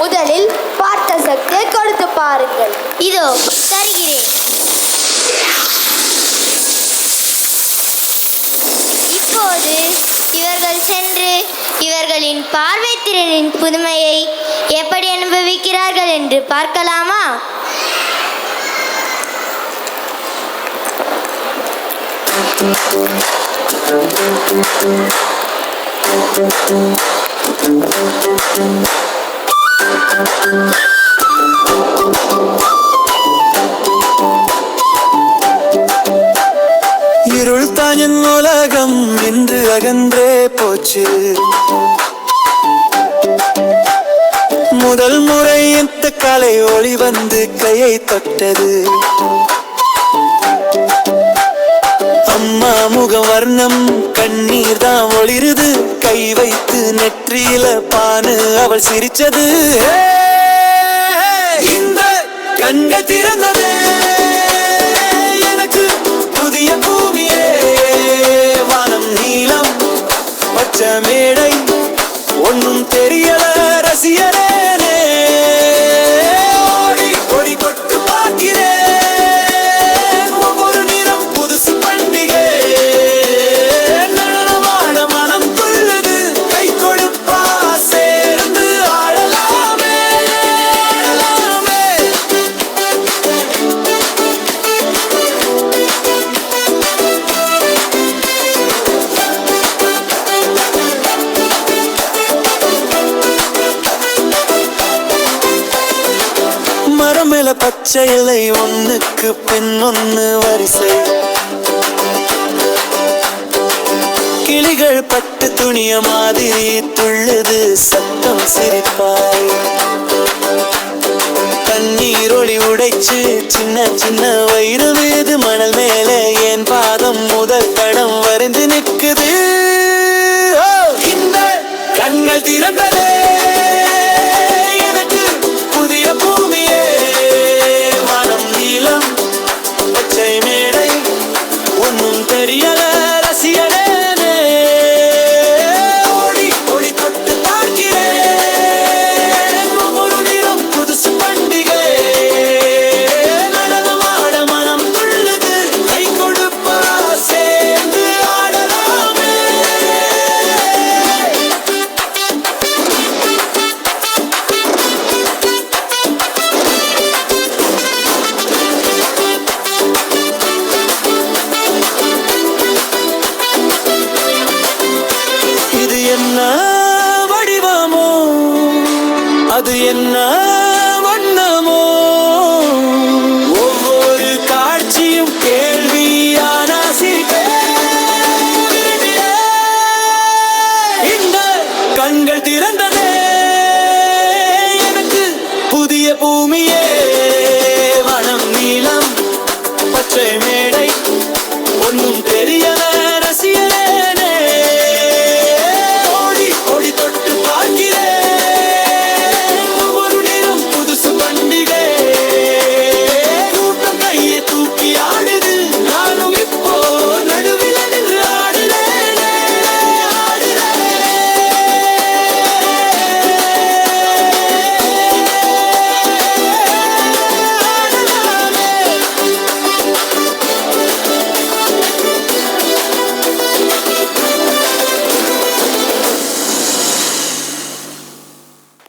முதலில் பார்த்த சக்தியை கொடுத்து பாருங்கள். இதோ தருகிறேன். இப்போது இவர்கள் சென்று இவர்களின் பார்வை திறனின் புதுமையை எப்படி அனுபவிக்கிறார்கள் என்று பார்க்கலாமா? இருள் தாயின் உலகம் இன்று அகன்றே போச்சு. முதல் முறை இந்த கலை ஒளி வந்து கையை தொட்டது. அம்மா முக வர்ணம் கண்ணீர் தான் ஒளிருது. கை வைத்து நெற்றியில பானு அவள் சிரிச்சது. இந்த கண்கள் திறந்தது எனக்கு புதிய பூமியே. வானம் நீளம் பச்சை மேடை ஒன்னும் தெரியல ரசிகரேனே. ஓடி ஓடி கொட்டு பார்க்கிறேன் ஒவ்வொரு நிறம் புதுசு பண்டிகை. நடனமான மனம் துள்ளுது. கை கொடுப்பா சேர்ந்து ஆடலாமே ஆடலாமே. மரம் மேல பச்சை இலை ஒண்ணுக்கு பின் ஒண்ணு வரிசை. கிளிகள் பட்டு துணிய மாதிரி துள்ளுது சத்தம் சிரிப்பாய். தண்ணீர் ஒளி உடைச்சு சின்ன சின்ன வயிறு மீது மணல் மேல என் பாதம் முதல் தடம் வரைந்து நிற்குது. இந்த கண்கள் திறந்ததே எனக்கு புதிய பூமியே. வானம் நீளம் பச்சை மேடை ஒன்னும் தெரியல ரசிகனே. ஓடி ஓடி தொட்டு பார்க்கிறேன் ஒவ்வொரு நிறம் புதுசு பண்டிகை. நடனமாட மனம் துள்ளுது. கை கொடுப்பா சேர்ந்து ஆடலாமே. இது என்ன வடிவமோ அது என்ன